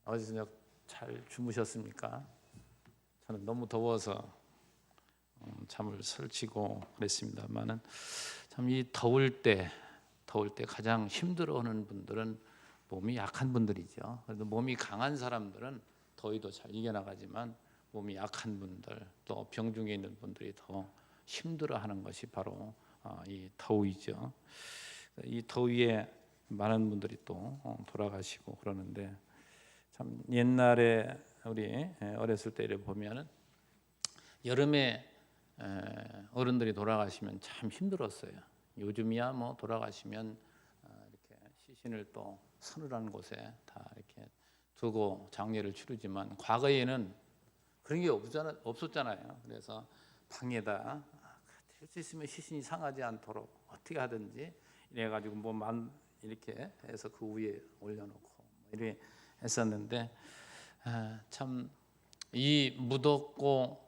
어제 저녁 잘 주무셨습니까? 저는 너무 더워서 잠을 설치고 그랬습니다만은 참 이 더울 때 가장 힘들어하는 분들은 몸이 약한 분들이죠. 그래도 몸이 강한 사람들은 더위도 잘 이겨나가지만 몸이 약한 분들 또 병중에 있는 분들이 더 힘들어하는 것이 바로 이 더위죠. 이 더위에 많은 분들이 또 돌아가시고 그러는데 참 옛날에 우리 어렸을 때를 보면은 여름에 어른들이 돌아가시면 참 힘들었어요. 요즘이야 뭐 돌아가시면 이렇게 시신을 또 서늘한 곳에 다 이렇게 두고 장례를 치르지만 과거에는 그런 게 없었잖아요. 그래서 방에다 될 수 있으면 시신이 상하지 않도록 어떻게 하든지 이래가지고 뭐만 이렇게 해서 그 위에 올려놓고 이렇게 했었는데 참 이 무덥고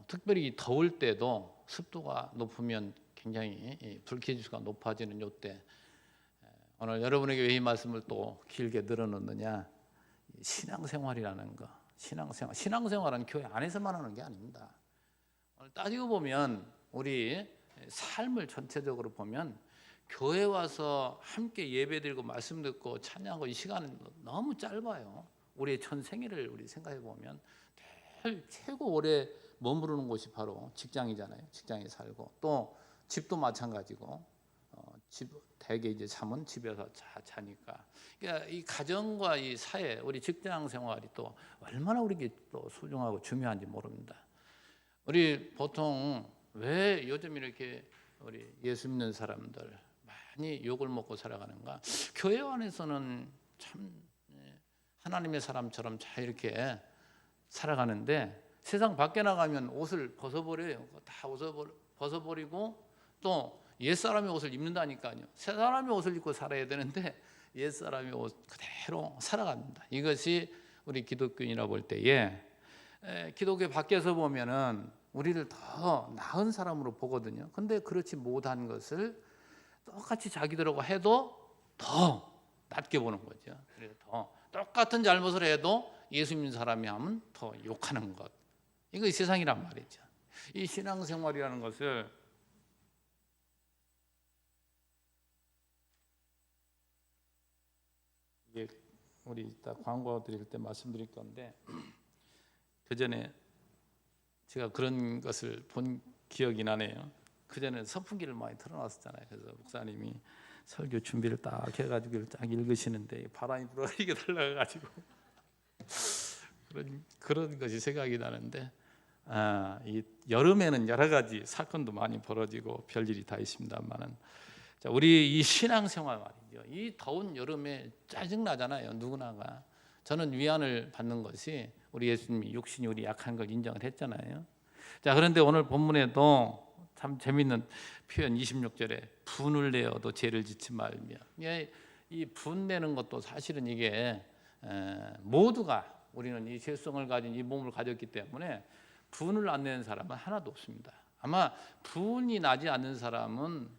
특별히 더울 때도 습도가 높으면 굉장히 불쾌지수가 높아지는 요때 오늘 여러분에게 왜 이 말씀을 또 길게 늘어놓느냐, 신앙생활이라는 거. 신앙생활은 교회 안에서만 하는 게 아닙니다. 오늘 따지고 보면 우리 삶을 전체적으로 보면 교회 와서 함께 예배드리고 말씀 듣고 찬양하고 이 시간은 너무 짧아요. 우리의 전생애를 우리 생각해 보면 최고 오래 머무르는 곳이 바로 직장이잖아요. 직장에 살고 또 집도 마찬가지고 대개 이제 잠은 집에서 자니까 그러니까 이 가정과 이 사회 우리 직장 생활이 또 얼마나 우리에게 또 소중하고 중요한지 모릅니다. 우리 보통 왜 요즘 이렇게 우리 예수 믿는 사람들 많이 욕을 먹고 살아가는가? 교회 안에서는 참 하나님의 사람처럼 잘 이렇게 살아가는데 세상 밖에 나가면 옷을 벗어버려요. 다 벗어버리고 또 옛사람의 옷을 입는다니까요. 새사람의 옷을 입고 살아야 되는데 옛사람의 옷 그대로 살아갑니다. 이것이 우리 기독교인이라 볼 때에 기독교 밖에서 보면은 우리를 더 나은 사람으로 보거든요. 근데 그렇지 못한 것을 똑같이 자기들하고 해도 더 낮게 보는 거죠. 그래서 더 똑같은 잘못을 해도 예수 믿는 사람이 하면 더 욕하는 것. 이거 세상이란 말이죠. 이 신앙생활이라는 것을 이게 우리 이따 광고 드릴 때 말씀드릴 건데 그 전에 제가 그런 것을 본 기억이 나네요. 그 전에 선풍기를 많이 틀어놨었잖아요. 그래서 목사님이 설교 준비를 딱 해가지고 딱 읽으시는데 바람이 불어이게 달라가지고 그런 것이 생각이 나는데 이 여름에는 여러 가지 사건도 많이 벌어지고 별일이 다 있습니다만은 자, 우리 이 신앙생활 말이죠. 이 더운 여름에 짜증 나잖아요. 누구나가. 저는 위안을 받는 것이 우리 예수님이 육신이 우리 약한 걸 인정을 했잖아요. 자, 그런데 오늘 본문에도 참 재밌는 표현 26절에 분을 내어도 죄를 짓지 말며 이 분내는 것도 사실은 이게 모두가 우리는 이 죄성을 가진 이 몸을 가졌기 때문에 분을 안 내는 사람은 하나도 없습니다. 아마 분이 나지 않는 사람은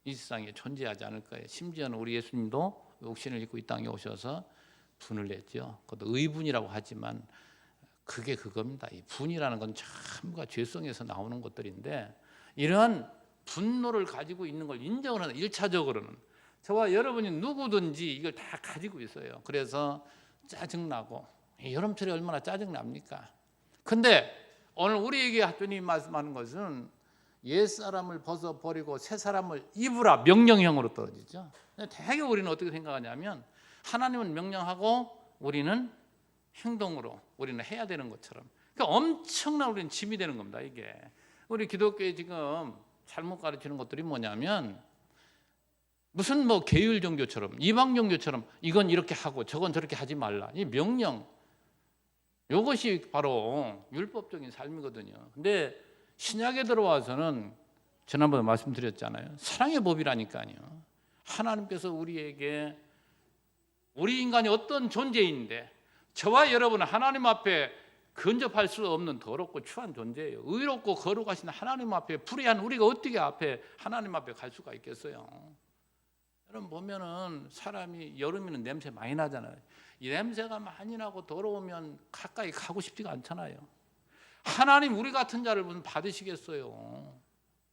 이 세상에 존재하지 않을 거예요. 심지어는 우리 예수님도 육신을 입고 이 땅에 오셔서 분을 냈죠. 그것도 의분이라고 하지만 그게 그겁니다. 이 분이라는 건 전부가 죄성에서 나오는 것들인데 이러한 분노를 가지고 있는 걸 인정을 하는 1차적으로는 저와 여러분이 누구든지 이걸 다 가지고 있어요. 그래서 짜증나고 여름철에 얼마나 짜증납니까? 근데 오늘 우리에게 주님 말씀하는 것은 옛사람을 벗어버리고 새사람을 입으라 명령형으로 떨어지죠. 대개 우리는 어떻게 생각하냐면 하나님은 명령하고 우리는 행동으로 우리는 해야 되는 것처럼 그러니까 엄청난 우리는 짐이 되는 겁니다. 이게 우리 기독교에 지금 잘못 가르치는 것들이 뭐냐면 무슨 뭐 계율 종교처럼 이방 종교처럼 이건 이렇게 하고 저건 저렇게 하지 말라. 이 명령 이것이 바로 율법적인 삶이거든요. 근데 신약에 들어와서는 지난번에 말씀드렸잖아요. 사랑의 법이라니까요. 하나님께서 우리에게 우리 인간이 어떤 존재인데 저와 여러분은 하나님 앞에 근접할 수 없는 더럽고 추한 존재예요. 의롭고 거룩하신 하나님 앞에 불의한 우리가 어떻게 하나님 앞에 갈 수가 있겠어요? 여러분 보면은 사람이 여름에는 냄새 많이 나잖아요. 이 냄새가 많이 나고 더러우면 가까이 가고 싶지가 않잖아요. 하나님 우리 같은 자를 무슨 받으시겠어요?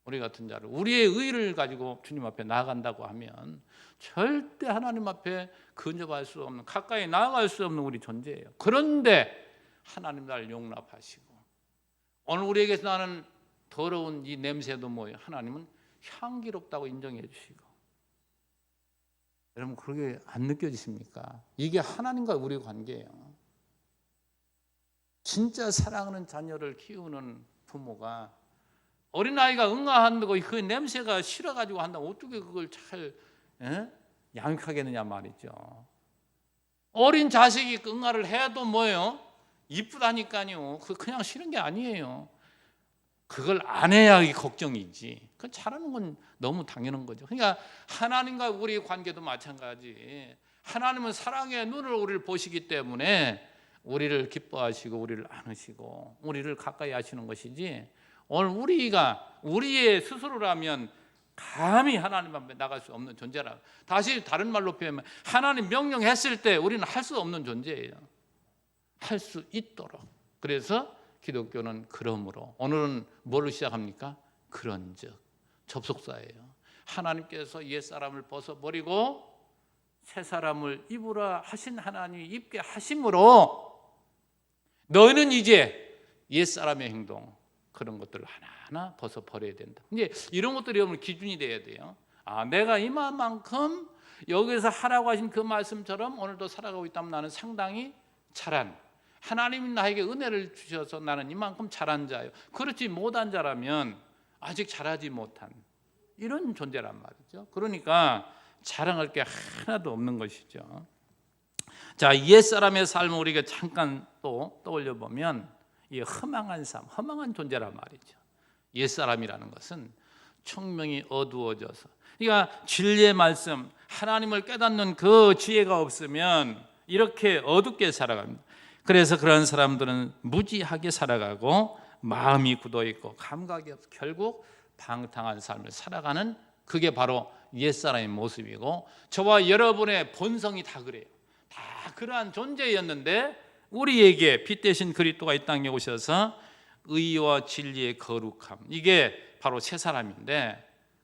우리 같은 자를, 우리의 의를 가지고 주님 앞에 나아간다고 하면 절대 하나님 앞에 근접할 수 없는, 가까이 나아갈 수 없는 우리 존재예요. 그런데 하나님 나를 용납하시고 오늘 우리에게서 나는 더러운 이 냄새도 뭐예요? 하나님은 향기롭다고 인정해 주시고. 여러분 그렇게 안 느껴지십니까? 이게 하나님과 우리의 관계예요. 진짜 사랑하는 자녀를 키우는 부모가 어린아이가 응아한다고 그 냄새가 싫어가지고 한다면 어떻게 그걸 잘 양육하겠느냐 말이죠. 어린 자식이 응아를 해도 뭐예요? 이쁘다니까요. 그냥 싫은 게 아니에요. 그걸 안 해야 걱정이지. 그걸 잘하는 건 너무 당연한 거죠. 그러니까 하나님과 우리의 관계도 마찬가지. 하나님은 사랑의 눈으로 우리를 보시기 때문에 우리를 기뻐하시고 우리를 안으시고 우리를 가까이 하시는 것이지, 오늘 우리가 우리의 스스로라면 감히 하나님 앞에 나갈 수 없는 존재라. 다시 다른 말로 표현하면 하나님 명령했을 때 우리는 할 수 없는 존재예요. 할 수 있도록. 그래서 기독교는 그러므로, 오늘은 뭐를 시작합니까? 그런즉, 접속사예요. 하나님께서 옛사람을 벗어버리고 새 사람을 입으라 하신 하나님이 입게 하심으로 너희는 이제 옛사람의 행동, 그런 것들을 하나하나 벗어버려야 된다. 이제 이런 것들이 오늘 기준이 돼야 돼요. 내가 이만큼 여기서 하라고 하신 그 말씀처럼 오늘도 살아가고 있다면 나는 상당히 잘한, 하나님이 나에게 은혜를 주셔서 나는 이만큼 잘한 자예요. 그렇지 못한 자라면 아직 잘하지 못한 이런 존재란 말이죠. 그러니까 자랑할 게 하나도 없는 것이죠. 자, 옛사람의 삶을 우리가 잠깐 또 떠올려 보면 이 허망한 삶, 허망한 존재란 말이죠. 옛사람이라는 것은 청명이 어두워져서, 그러니까 진리의 말씀, 하나님을 깨닫는 그 지혜가 없으면 이렇게 어둡게 살아갑니다. 그래서 그런 사람들은 무지하게 살아가고 마음이 굳어있고 감각이 없어 결국 방탕한 삶을 살아가는, 그게 바로 옛사람의 모습이고 저와 여러분의 본성이 다 그래요. 다 그러한 존재였는데 우리에게 빛 대신 그리스도가 이 땅에 오셔서 의와 진리의 거룩함, 이게 바로 새 사람인데,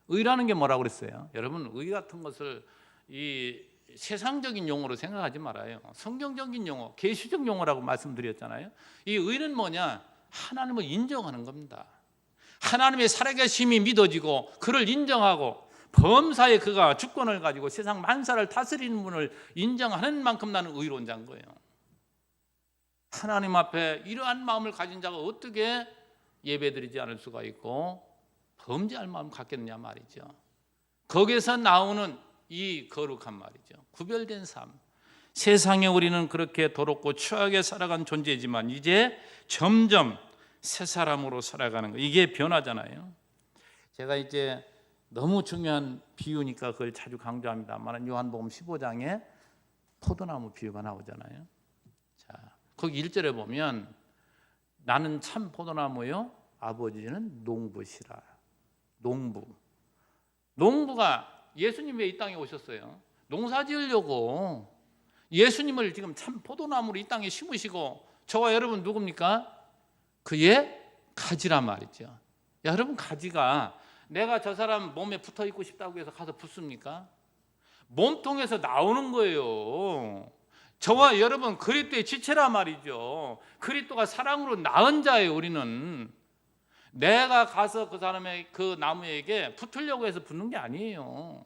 의라는 게 뭐라고 그랬어요? 여러분, 의 같은 것을 이 세상적인 용어로 생각하지 말아요. 성경적인 용어, 계시적 용어라고 말씀드렸잖아요. 이 의는 뭐냐? 하나님을 인정하는 겁니다. 하나님의 살아계심이 믿어지고 그를 인정하고 범사에 그가 주권을 가지고 세상 만사를 다스리는 분을 인정하는 만큼 나는 의로운 자인 거예요. 하나님 앞에 이러한 마음을 가진 자가 어떻게 예배드리지 않을 수가 있고 범죄할 마음을 갖겠느냐 말이죠. 거기에서 나오는 이 거룩한 말이죠. 구별된 삶. 세상에 우리는 그렇게 더럽고 추하게 살아간 존재지만 이제 점점 새 사람으로 살아가는 거, 이게 변화잖아요. 제가 이제 너무 중요한 비유니까 그걸 자주 강조합니다만 요한복음 15장에 포도나무 비유가 나오잖아요. 자, 거기 1절에 보면 나는 참 포도나무요 아버지는 농부시라. 농부가 예수님 왜 이 땅에 오셨어요? 농사 지으려고. 예수님을 지금 참 포도나무로 이 땅에 심으시고 저와 여러분 누굽니까? 그의 가지란 말이죠. 여러분, 가지가 내가 저 사람 몸에 붙어 있고 싶다고 해서 가서 붙습니까? 몸통에서 나오는 거예요. 저와 여러분 그리스도의 지체란 말이죠. 그리스도가 사랑으로 낳은 자예요. 우리는 내가 가서 그 사람의 그 나무에게 붙으려고 해서 붙는 게 아니에요.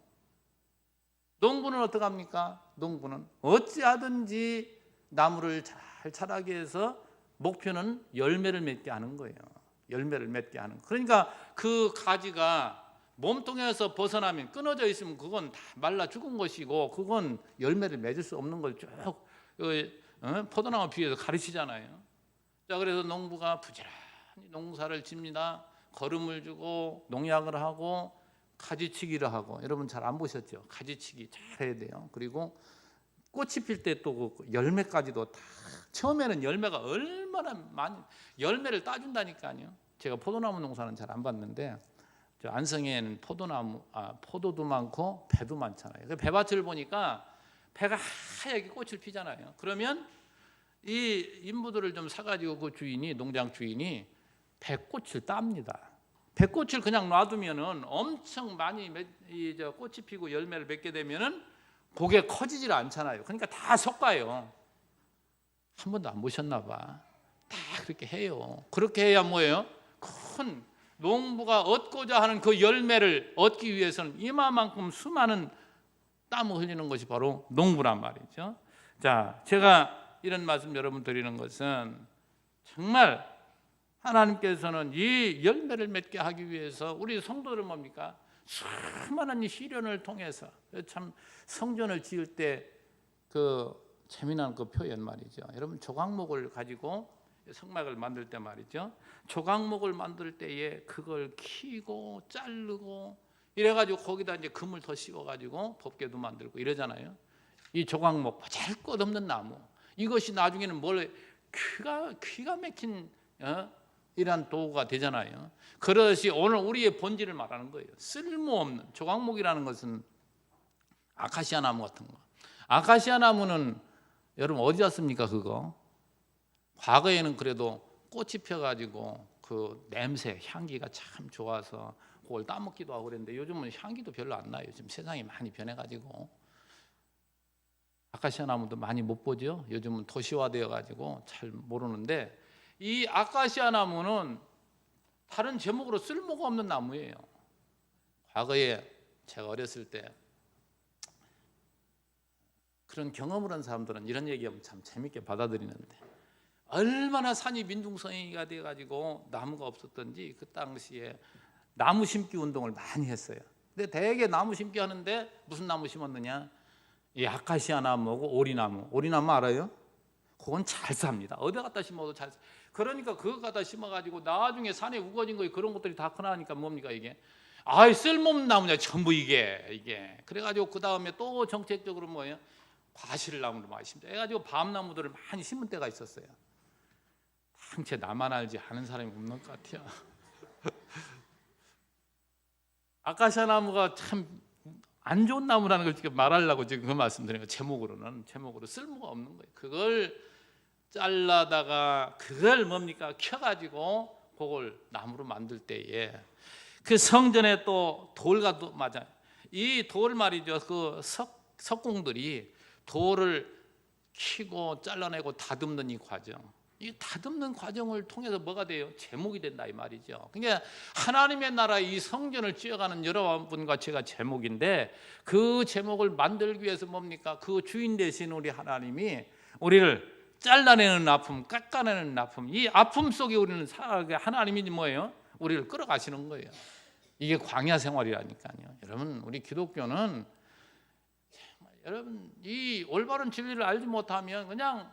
농부는 어떻게 합니까? 농부는 어찌하든지 나무를 잘 자라게 해서 목표는 열매를 맺게 하는 거예요. 열매를 맺게 하는. 그러니까 그 가지가 몸통에서 벗어나면 끊어져 있으면 그건 다 말라 죽은 것이고 그건 열매를 맺을 수 없는 걸 쭉 포도나무 비유에서 가르치잖아요. 자, 그래서 농부가 부지런히 농사를 짓니다. 거름을 주고 농약을 하고 가지치기를 하고. 여러분 잘 안 보셨죠? 가지치기 잘 해야 돼요. 그리고 꽃이 필 때 또 그 열매까지도 다, 처음에는 열매가 얼마나 많이 열매를 따준다니까요. 제가 포도나무 농사는 잘 안 봤는데 저 안성에는 포도도 많고 배도 많잖아요. 그 배밭을 보니까 배가 하얗게 꽃을 피잖아요. 그러면 이 인부들을 좀 사가지고 그 주인이, 농장 주인이 배꽃을 땁니다. 배꽃을 그냥 놔두면은 엄청 많이 꽃이 피고 열매를 맺게 되면은 그게 커지질 않잖아요. 그러니까 다 섞어요. 한 번도 안 보셨나 봐. 다 그렇게 해요. 그렇게 해야 뭐예요? 큰 농부가 얻고자 하는 그 열매를 얻기 위해서는 이마만큼 수많은 땀을 흘리는 것이 바로 농부란 말이죠. 자, 제가 이런 말씀 여러분 드리는 것은 정말 하나님께서는 이 열매를 맺게 하기 위해서 우리 성도를 뭡니까? 수많은 시련을 통해서, 참 성전을 지을 때 그 재미난 그 표현 말이죠. 여러분 조각목을 가지고 성막을 만들 때 말이죠. 조각목을 만들 때에 그걸 키고 자르고 이래가지고 거기다 이제 금을 더 씌워가지고 법궤도 만들고 이러잖아요. 이 조각목 보잘것없는 나무, 이것이 나중에는 뭘 기가 막힌 이러한 도구가 되잖아요. 그것이 오늘 우리의 본질을 말하는 거예요. 쓸모없는 조각목이라는 것은 아카시아 나무 같은 거. 아카시아 나무는 여러분 어디 갔습니까? 그거 과거에는 그래도 꽃이 펴가지고 그 냄새, 향기가 참 좋아서 그걸 따먹기도 하고 그랬는데 요즘은 향기도 별로 안 나요. 지금 세상이 많이 변해가지고 아카시아 나무도 많이 못 보죠. 요즘은 도시화되어가지고 잘 모르는데 이 아카시아 나무는 다른 제목으로 쓸모가 없는 나무예요. 과거에 제가 어렸을 때 그런 경험을 한 사람들은 이런 얘기하면 참 재밌게 받아들이는데 얼마나 산이 민둥성이가 돼가지고 나무가 없었던지 그 당시에 나무 심기 운동을 많이 했어요. 근데 대개 나무 심기 하는데 무슨 나무 심었느냐? 이 아카시아 나무하고 오리나무. 오리나무 알아요? 그건 잘 삽니다. 어디 갖다 심어도 잘 삽니다. 그러니까 그거 갖다 심어가지고 나중에 산에 우거진 거 그런 것들이 다 커나니까 뭡니까 이게? 아이 쓸모없는 나무냐 전부 이게. 그래가지고 그 다음에 또 정책적으로 뭐예요? 과실나무를 많이 심자. 해가지고 밤나무들을 많이 심은 때가 있었어요. 당최 나만 알지 아는 사람이 없는 것 같아요. 아카시아 나무가 참 안 좋은 나무라는 걸 지금 말하려고 지금 그 말씀드리는 거예요. 제목으로 쓸모가 없는 거예요. 그걸 잘라다가 그걸 뭡니까 켜가지고 그걸 나무로 만들 때에 그 성전에 또 돌과 또 맞아요. 이 돌 말이죠. 그 석공들이 돌을 키고 잘라내고 다듬는 이 과정, 이 다듬는 과정을 통해서 뭐가 돼요? 제목이 된다 이 말이죠. 그러니까 하나님의 나라 이 성전을 지어가는 여러분과 제가 제목인데 그 제목을 만들기 위해서 뭡니까? 그 주인 되신 우리 하나님이 우리를 잘라내는 아픔, 깎아내는 아픔, 이 아픔 속에 우리는 살아가게 하나님이 뭐예요? 우리를 끌어가시는 거예요. 이게 광야 생활이라니까요. 여러분 우리 기독교는 여러분 이 올바른 진리를 알지 못하면 그냥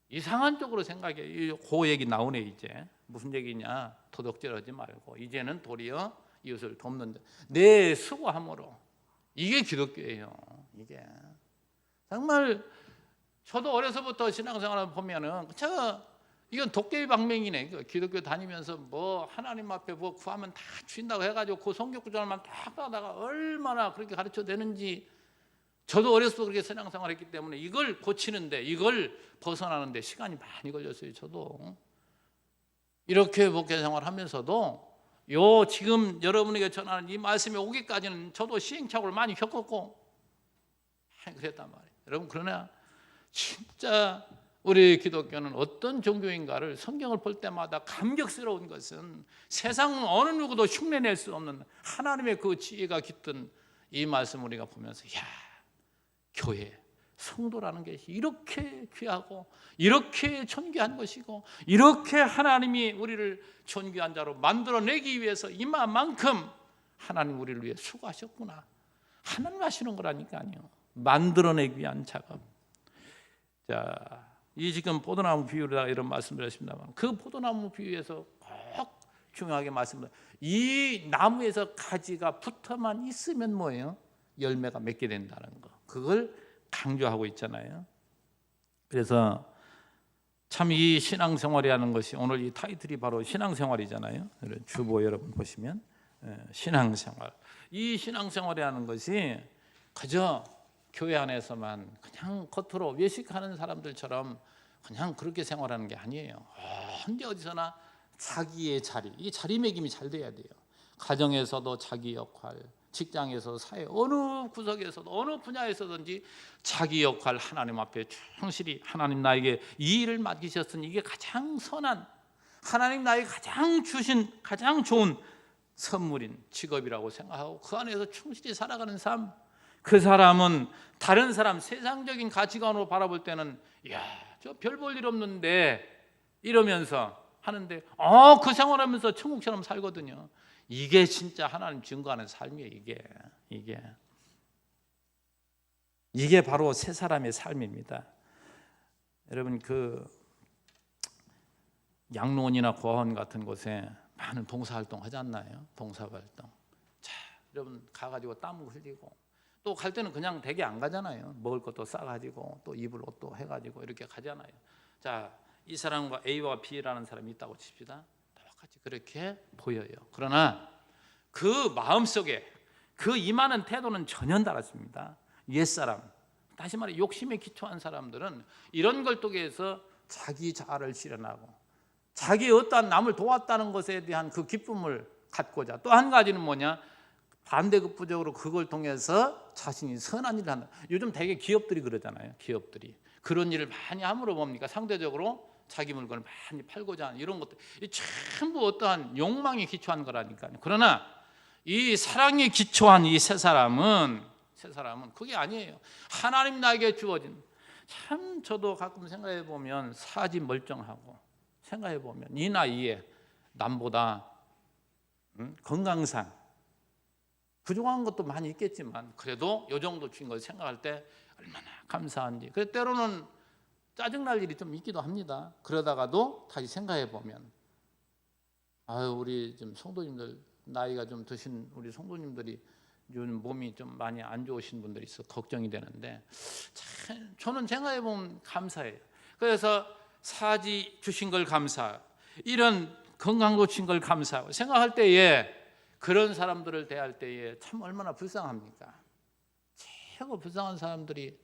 이상한 쪽으로 생각해. 그 얘기 나오네 이제. 무슨 얘기냐? 도둑질하지 말고 이제는 도리어 이웃을 돕는다. 내 수고함으로. 이게 기독교예요. 이게 정말 저도 어려서부터 신앙생활을 보면은 이건 도깨비 방맹이네. 기독교 다니면서 뭐 하나님 앞에 뭐 구하면 다 주신다고 해가지고 그 성경 구절만 딱 가다가 얼마나 그렇게 가르쳐 되는지. 저도 어려서 그렇게 신앙생활했기 때문에 이걸 고치는데 이걸 벗어나는데 시간이 많이 걸렸어요. 저도 이렇게 목회 생활하면서도 요 지금 여러분에게 전하는 이 말씀이 오기까지는 저도 시행착오를 많이 겪었고 그랬단 말이에요. 여러분 그러나 진짜 우리 기독교는 어떤 종교인가를 성경을 볼 때마다 감격스러운 것은 세상 어느 누구도 흉내낼 수 없는 하나님의 그 지혜가 깃든 이 말씀 우리가 보면서 교회, 성도라는 것이 이렇게 귀하고 이렇게 존귀한 것이고 이렇게 하나님이 우리를 존귀한 자로 만들어내기 위해서 이만큼 하나님 우리를 위해 수고하셨구나. 하나님 하시는 거라니까요. 만들어내기 위한 작업. 자, 이 지금 포도나무 비유로 이런 말씀드렸습니다만 그 포도나무 비유에서 꼭 중요하게 말씀드립니다. 이 나무에서 가지가 붙어만 있으면 뭐예요? 열매가 맺게 된다는 거. 그걸 강조하고 있잖아요. 그래서 참 이 신앙생활이라는 것이 오늘 이 타이틀이 바로 신앙생활이잖아요. 주보 여러분 보시면 신앙생활. 이 신앙생활이라는 것이 그저 교회 안에서만 그냥 겉으로 외식하는 사람들처럼 그냥 그렇게 생활하는 게 아니에요. 언제 어디서나 자기의 자리, 이 자리매김이 잘 돼야 돼요. 가정에서도 자기 역할, 직장에서 사회 어느 구석에서도 어느 분야에서든지 자기 역할 하나님 앞에 충실히 하나님 나에게 이 일을 맡기셨으니 이게 가장 선한 하나님 나에게 가장 주신 가장 좋은 선물인 직업이라고 생각하고 그 안에서 충실히 살아가는 삶, 그 사람은 다른 사람 세상적인 가치관으로 바라볼 때는 야, 저 별 볼 일 없는데 이러면서 하는데 그 생활하면서 천국처럼 살거든요. 이게 진짜 하나님 증거하는 삶이에요. 이게 바로 새 사람의 삶입니다. 여러분 그 양로원이나 고아원 같은 곳에 많은 봉사활동 하지 않나요? 봉사활동. 자, 여러분 가가지고 땀 흘리고 또 갈 때는 그냥 대게 안 가잖아요. 먹을 것도 싸가지고 또 입을 옷도 해가지고 이렇게 가잖아요. 자, 이 사람과 A와 B라는 사람이 있다고 칩시다. 똑같이 그렇게 보여요. 그러나 그 마음속에 그 임하는 태도는 전혀 다르습니다. 옛사람, 다시 말해 욕심에 기초한 사람들은 이런 걸 통해서 자기 자아를 실현하고 자기 어떠한 남을 도왔다는 것에 대한 그 기쁨을 갖고자 또 한 가지는 뭐냐? 반대급부적으로 그걸 통해서 자신이 선한 일을 한다. 요즘 되게 기업들이 그러잖아요. 기업들이 그런 일을 많이 함으로 뭡니까? 상대적으로 자기 물건을 많이 팔고자 하는 이런 것들, 이 전부 어떠한 욕망에 기초한 거라니까요. 그러나 이 사랑에 기초한 이 세 사람은 그게 아니에요. 하나님 나에게 주어진, 참 저도 가끔 생각해 보면 사지 멀쩡하고 생각해 보면 이 나이에 남보다 건강상 부족한 것도 많이 있겠지만 그래도 이 정도 주인 걸 생각할 때 얼마나 감사한지. 그래서 때로는 짜증날 일이 좀 있기도 합니다. 그러다가도 다시 생각해 보면 우리 좀 성도님들 나이가 좀 드신 우리 성도님들이 요즘 몸이 좀 많이 안 좋으신 분들이 있어 걱정이 되는데 참 저는 생각해 보면 감사해요. 그래서 사지 주신 걸 감사, 이런 건강도 주신 걸 감사하고 생각할 때에 그런 사람들을 대할 때에 참 얼마나 불쌍합니까? 최고 불쌍한 사람들이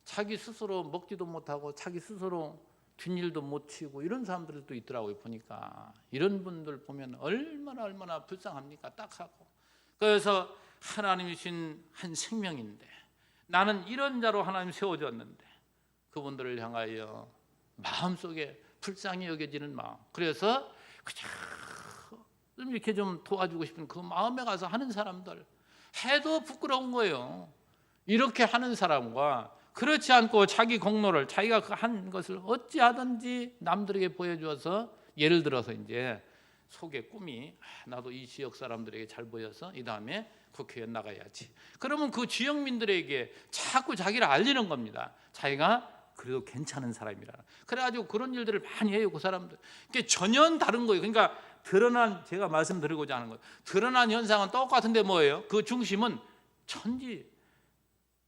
자기 스스로 먹지도 못하고 자기 스스로 뒷일도 못 치고 이런 사람들도 있더라고요. 보니까 이런 분들 보면 얼마나 불쌍합니까? 딱하고. 그래서 하나님이 주신 한 생명인데 나는 이런 자로 하나님 세워졌는데 그분들을 향하여 마음속에 불쌍히 여겨지는 마음, 그래서 그저 이렇게 좀 도와주고 싶은 그 마음에 가서 하는 사람들 해도 부끄러운 거예요. 이렇게 하는 사람과 그렇지 않고 자기 공로를 자기가 한 것을 어찌하든지 남들에게 보여주어서 예를 들어서 이제 속에 꿈이 나도 이 지역 사람들에게 잘 보여서 이 다음에 국회에 나가야지. 그러면 그 지역민들에게 자꾸 자기를 알리는 겁니다. 자기가 그래도 괜찮은 사람이라. 그래가지고 그런 일들을 많이 해요. 그 사람들. 그게 전혀 다른 거예요. 그러니까 드러난, 제가 말씀드리고자 하는 거예요. 드러난 현상은 똑같은데 뭐예요? 그 중심은 천지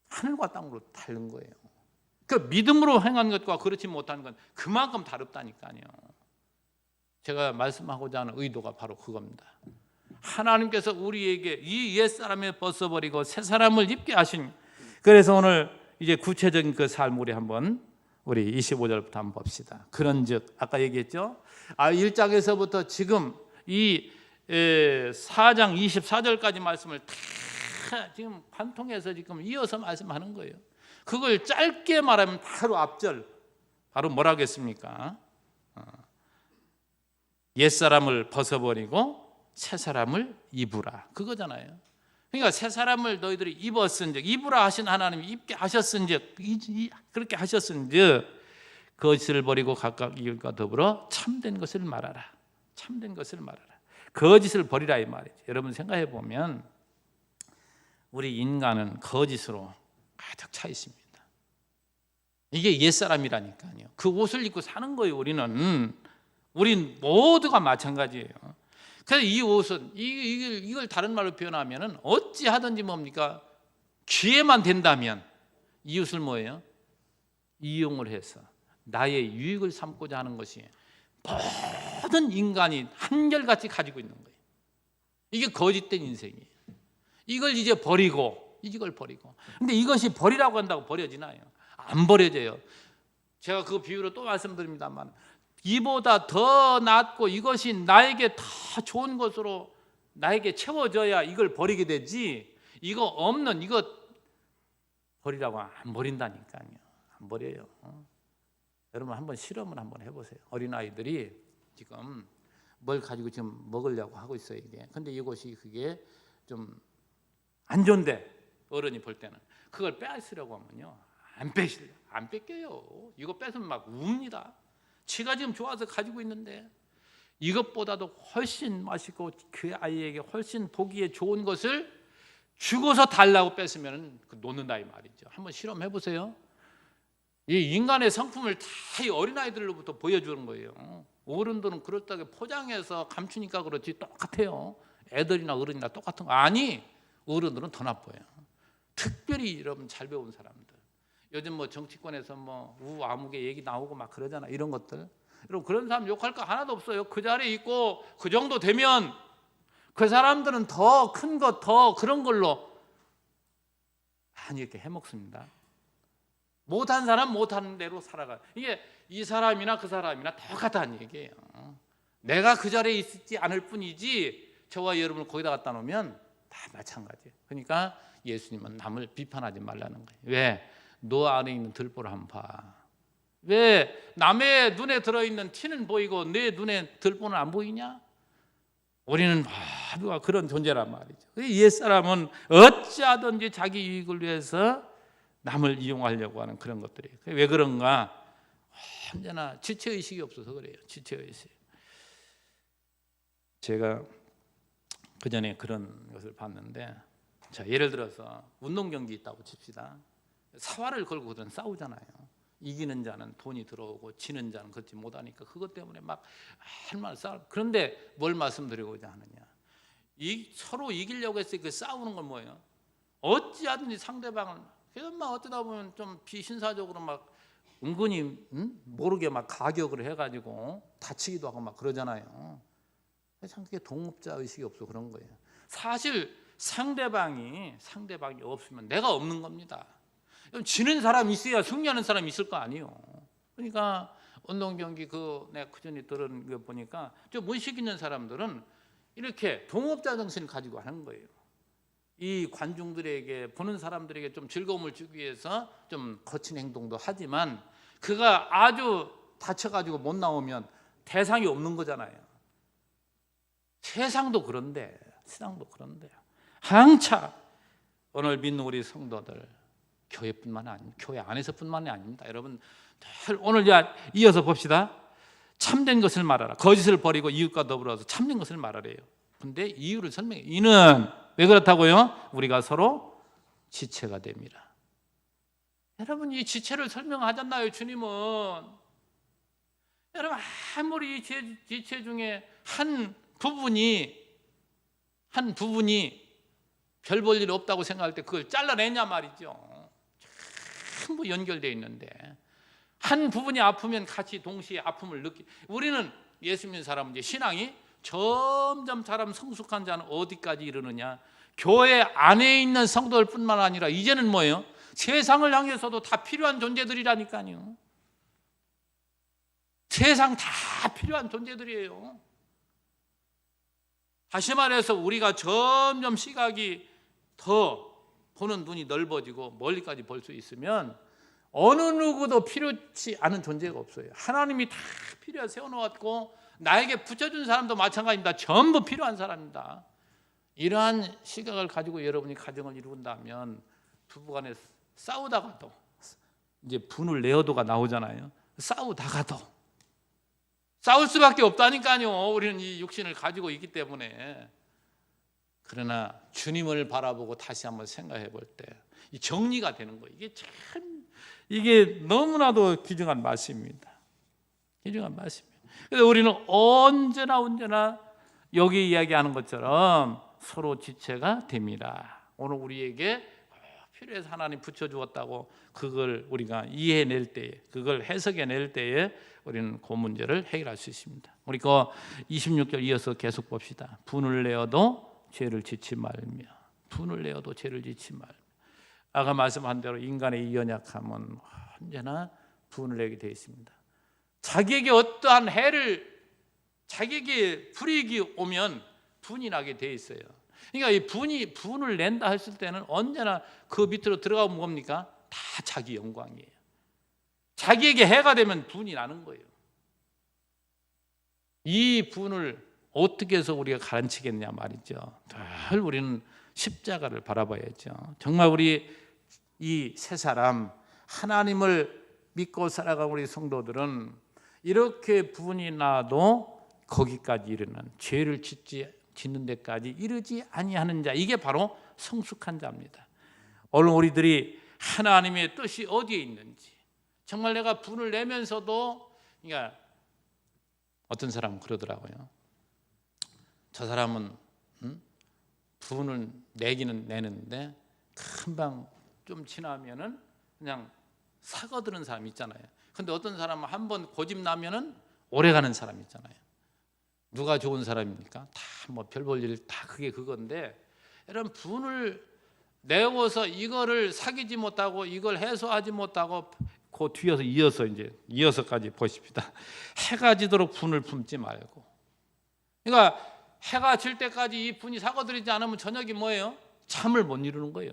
하늘과 땅으로 다른 거예요. 그 믿음으로 행한 것과 그렇지 못한 건 그만큼 다릅다니까요. 제가 말씀하고자 하는 의도가 바로 그겁니다. 하나님께서 우리에게 이 옛사람을 벗어버리고 새 사람을 입게 하신, 그래서 오늘 이제 구체적인 그 삶 우리 25절부터 한번 봅시다. 그런즉 아까 얘기했죠. 1장에서부터 지금 이 4장 24절까지 말씀을 다 지금 관통해서 지금 이어서 말씀하는 거예요. 그걸 짧게 말하면 바로 앞절, 바로 뭐라고 했습니까? 옛사람을 벗어버리고 새 사람을 입으라, 그거잖아요. 그러니까 새 사람을 너희들이 입었은즉, 입으라 하신 하나님이 입게 하셨은즉, 그렇게 하셨은즉 거짓을 버리고 각각 이웃과 더불어 참된 것을 말하라. 참된 것을 말하라. 거짓을 버리라 이 말이죠. 여러분 생각해 보면 우리 인간은 거짓으로 가득 차 있습니다. 이게 옛사람이라니까요. 그 옷을 입고 사는 거예요. 우린 모두가 마찬가지예요. 그래서 이 옷은 이걸 다른 말로 표현하면은 어찌 하든지 뭡니까? 기회만 된다면 이웃을 뭐예요? 이용을 해서 나의 유익을 삼고자 하는 것이 모든 인간이 한결같이 가지고 있는 거예요. 이게 거짓된 인생이에요. 이걸 이제 버리고, 이걸 버리고. 근데 이것이 버리라고 한다고 버려지나요? 안 버려져요. 제가 그 비유로 또 말씀드립니다만, 이보다 더 낫고 이것이 나에게 더 좋은 것으로 나에게 채워져야 이걸 버리게 되지, 이거 없는 이거 버리라고 안 버린다니까요. 안 버려요. 여러분 한번 실험을 한번 해보세요. 어린아이들이 지금 뭘 가지고 지금 먹으려고 하고 있어요. 이게. 근데 이것이 그게 좀 안 좋은데 어른이 볼 때는 그걸 빼앗으려고 하면요, 안 뺏겨요. 이거 뺏으면 막 웁니다. 지가 지금 좋아서 가지고 있는데 이것보다도 훨씬 맛있고 그 아이에게 훨씬 보기에 좋은 것을 주고서 달라고 뺏으면 놓는다 이 말이죠. 한번 실험해 보세요. 이 인간의 성품을 다 이 어린아이들로부터 보여주는 거예요. 어른들은 그럴듯하게 포장해서 감추니까 그렇지 똑같아요. 애들이나 어른이나 똑같은 거 아니, 어른들은 더 나빠요. 특별히 여러분 잘 배운 사람들, 요즘 뭐 정치권에서 뭐 우아무개 얘기 나오고 막 그러잖아. 이런 것들, 여러분 그런 사람 욕할 거 하나도 없어요. 그 자리에 있고 그 정도 되면 그 사람들은 더 큰 것, 더 그런 걸로 많이 이렇게 해먹습니다. 못한 사람 못하는 대로 살아가. 이게 이 사람이나 그 사람이나 똑같다는 얘기예요. 내가 그 자리에 있지 않을 뿐이지 저와 여러분을 거기다 갖다 놓으면 다 마찬가지예요. 그러니까 예수님은 남을 비판하지 말라는 거예요. 왜? 너 안에 있는 들보를 한번 봐. 왜 남의 눈에 들어있는 티는 보이고 내 눈에 들보는 안 보이냐? 우리는 모두가 그런 존재란 말이죠. 옛사람은 어찌하든지 자기 이익을 위해서 남을 이용하려고 하는 그런 것들이에요. 왜 그런가? 언제나 지체의식이 없어서 그래요. 지체의식. 제가 그전에 그런 것을 봤는데, 자, 예를 들어서 운동 경기 있다고 칩시다. 사활을 걸고 싸우잖아요. 이기는 자는 돈이 들어오고 지는 자는 그렇지 못하니까 그것 때문에 막 할말 싸우. 그런데 뭘 말씀드리고자 하느냐? 서로 이기려고 했을 때 그 싸우는 건 뭐예요? 어찌하든지 상대방을 그래서 막 어쩌다 보면 좀 비신사적으로 막 은근히 모르게 막 가격을 해가지고 다치기도 하고 막 그러잖아요. 참 그게 동업자 의식이 없어 그런 거예요. 사실 상대방이 없으면 내가 없는 겁니다. 지는 사람이 있어야 승리하는 사람이 있을 거 아니에요. 그러니까 운동 경기 내가 그전에 들은 거 보니까 좀 문식 있는 사람들은 이렇게 동업자 정신을 가지고 하는 거예요. 이 관중들에게, 보는 사람들에게 좀 즐거움을 주기 위해서 좀 거친 행동도 하지만 그가 아주 다쳐가지고 못 나오면 대상이 없는 거잖아요. 세상도 그런데 항차 오늘 믿는 우리 성도들, 교회뿐만 아닙니다. 교회 안에서뿐만이 아닙니다. 여러분 오늘 이어서 봅시다. 참된 것을 말하라. 거짓을 버리고 이웃과 더불어서 참된 것을 말하래요. 근데 이유를 설명해. 이는 왜 그렇다고요? 우리가 서로 지체가 됨이라. 여러분 이 지체를 설명하잖아요. 주님은. 여러분 아무리 이 지체 중에 한 부분이 별 볼 일 없다고 생각할 때 그걸 잘라내냐 말이죠. 전부 연결되어 있는데 한 부분이 아프면 같이 동시에 아픔을 우리는 예수 믿는 사람은 이제 신앙이 점점 사람 성숙한 자는 어디까지 이르느냐? 교회 안에 있는 성도들 뿐만 아니라 이제는 뭐예요? 세상을 향해서도 다 필요한 존재들이라니까요. 세상 다 필요한 존재들이에요. 다시 말해서 우리가 점점 시각이 더 보는 눈이 넓어지고 멀리까지 볼 수 있으면 어느 누구도 필요치 않은 존재가 없어요. 하나님이 다 필요해 세워놓았고 나에게 붙여준 사람도 마찬가지입니다. 전부 필요한 사람입니다. 이러한 시각을 가지고 여러분이 가정을 이룬다면 부부간에 싸우다가도 이제 분을 내어도가 나오잖아요. 싸우다가도 싸울 수밖에 없다니까요. 우리는 이 육신을 가지고 있기 때문에. 그러나 주님을 바라보고 다시 한번 생각해 볼 때 이 정리가 되는 거예요. 이게 너무나도 귀중한 말씀입니다. 귀중한 말씀입니다. 그래서 우리는 언제나 여기 이야기하는 것처럼 서로 지체가 됩니다. 오늘 우리에게 필요해서 하나님 붙여주었다고 그걸 우리가 이해해낼 때에, 그걸 해석해낼 때에 우리는 그 문제를 해결할 수 있습니다. 우리 그 26절 이어서 계속 봅시다. 분을 내어도 죄를 짓지 말며 분을 내어도 죄를 짓지 말며. 아까 말씀한 대로 인간의 이 연약함은 언제나 분을 내게 되어 있습니다. 자기에게 어떠한 해를, 자기에게 불이익이 오면 분이 나게 되어 있어요. 그러니까 이 분을 낸다 했을 때는 언제나 그 밑으로 들어가면 뭡니까? 다 자기 영광이에요. 자기에게 해가 되면 분이 나는 거예요. 이 분을 어떻게 해서 우리가 가라앉히겠냐 말이죠. 늘 우리는 십자가를 바라봐야죠. 정말 우리 이 세 사람, 하나님을 믿고 살아가는 우리 성도들은 이렇게 분이 나도 거기까지 이르는, 죄를 짓는 데까지 이르지 아니하는 자, 이게 바로 성숙한 자입니다. 오늘 우리들이 하나님의 뜻이 어디에 있는지, 정말 내가 분을 내면서도, 그러니까 어떤 사람은 그러더라고요. 저 사람은 분을 내기는 내는데 금방 좀 지나면은 그냥 사거드는 사람 있잖아요. 근데 어떤 사람은 한번 고집 나면은 오래가는 사람 있잖아요. 누가 좋은 사람입니까? 다 뭐 별 볼 일 다 그게 그건데, 이런 분을 내어서 이거를 사귀지 못하고 이걸 해소하지 못하고 그 뒤에서 이어서까지 보십시다. 해가 지도록 분을 품지 말고. 그러니까 해가 질 때까지 이 분이 사고들이지 않으면 저녁이 뭐예요? 잠을 못 이루는 거예요.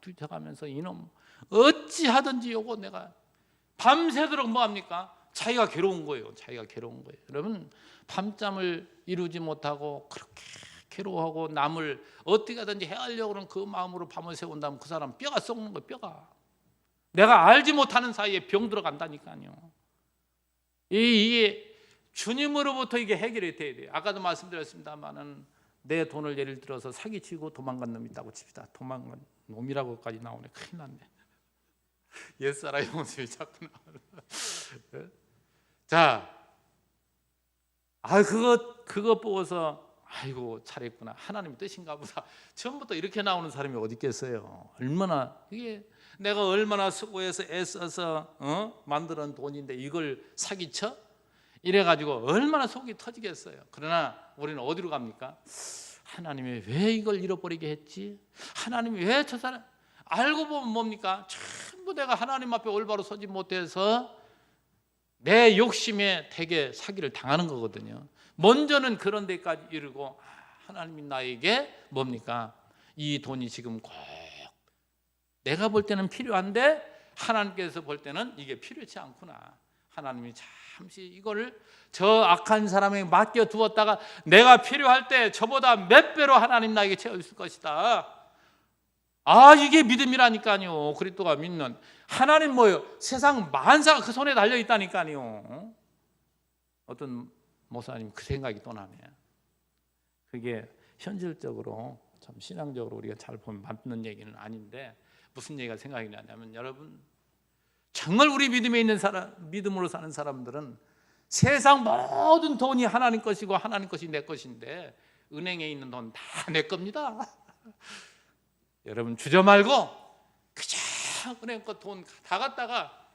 뒤척하면서 이놈 어찌 하든지 요거 내가 밤새도록 뭐합니까? 자기가 괴로운 거예요. 자기가 괴로운 거예요. 여러분, 밤잠을 이루지 못하고 그렇게 괴로워하고 남을 어떻게 하든지 해하려고 하는 그 마음으로 밤을 새운다면 그 사람 뼈가 썩는 거예요. 뼈가. 내가 알지 못하는 사이에 병 들어간다니까요. 이게 주님으로부터 이게 해결이 돼야 돼요. 아까도 말씀드렸습니다만은 내 돈을 예를 들어서 사기치고 도망간 놈이 있다고 칩시다. 도망간 놈이라고까지 나오네. 큰일 났네. 옛사람의 모습이 자꾸 나오네. 자, 그거 보고서 아이고 잘했구나, 하나님 뜻인가 보다. 처음부터 이렇게 나오는 사람이 어디 있겠어요. 얼마나 이게 내가 얼마나 수고해서 애써서 만드는 돈인데 이걸 사기쳐? 이래가지고 얼마나 속이 터지겠어요. 그러나 우리는 어디로 갑니까? 하나님이 왜 이걸 잃어버리게 했지? 하나님이 왜 저 사람, 알고 보면 뭡니까? 전부 내가 하나님 앞에 올바로 서지 못해서 내 욕심에 되게 사기를 당하는 거거든요. 먼저는 그런 데까지 이르고, 하나님이 나에게 뭡니까? 이 돈이 지금 꼭 내가 볼 때는 필요한데 하나님께서 볼 때는 이게 필요치 않구나. 하나님이 잠시 이거를 저 악한 사람에게 맡겨 두었다가 내가 필요할 때 저보다 몇 배로 하나님 나에게 채워줄 것이다. 이게 믿음이라니까요. 그리스도가 믿는 하나님 뭐예요? 세상 만사가 그 손에 달려 있다니까요. 어떤 목사님 그 생각이 또 나네요. 그게 현실적으로 참 신앙적으로 우리가 잘 보면 맞는 얘기는 아닌데, 무슨 얘기가 생각이 나냐면, 여러분 정말 우리 믿음에 있는 사람, 믿음으로 사는 사람들은 세상 모든 돈이 하나님 것이고 하나님 것이 내 것인데 은행에 있는 돈 다 내 겁니다. 여러분 주저 말고 그저 은행 거 돈 다 갖다가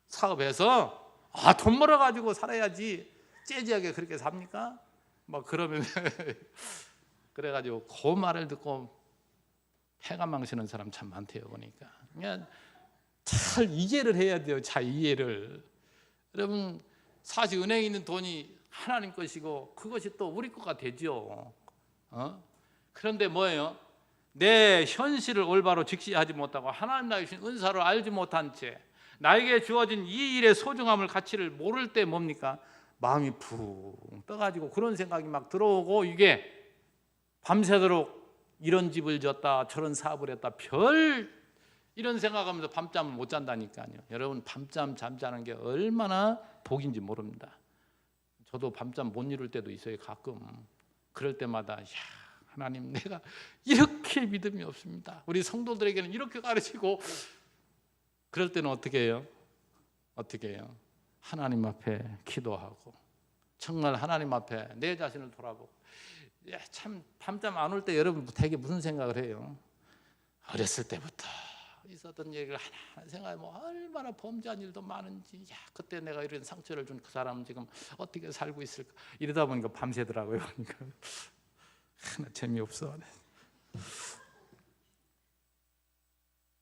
사업해서 돈 벌어가지고 살아야지 째지하게 그렇게 삽니까? 막 그러면 그래가지고 그 말을 듣고 해가 망치는 사람 참 많대요. 보니까 그냥 잘 이해를 해야 돼요. 잘 이해를. 여러분 사실 은행에 있는 돈이 하나님 것이고 그것이 또 우리 거가 되죠. 그런데 뭐예요? 내 현실을 올바로 직시하지 못하고 하나님 나에게 주신 은사를 알지 못한 채 나에게 주어진 이 일의 소중함을, 가치를 모를 때 뭡니까? 마음이 푹 떠가지고 그런 생각이 막 들어오고, 이게 밤새도록 이런 집을 졌다 저런 사업을 했다 별 이런 생각하면서 밤잠을 못 잔다니까요. 여러분 밤잠 잠자는 게 얼마나 복인지 모릅니다. 저도 밤잠 못 이룰 때도 있어요. 가끔. 그럴 때마다 하나님 내가 이렇게 믿음이 없습니다. 우리 성도들에게는 이렇게 가르치고, 그럴 때는 어떻게 해요? 하나님 앞에 기도하고 정말 하나님 앞에 내 자신을 돌아보고, 참 밤잠 안 올 때 여러분 되게 무슨 생각을 해요? 어렸을 때부터 있었던 얘기를 하나 생각해, 얼마나 범죄한 일도 많은지, 그때 내가 이런 상처를 준 그 사람은 지금 어떻게 살고 있을까, 이러다 보니까 밤새더라고요. 그러니까 하나 재미없어.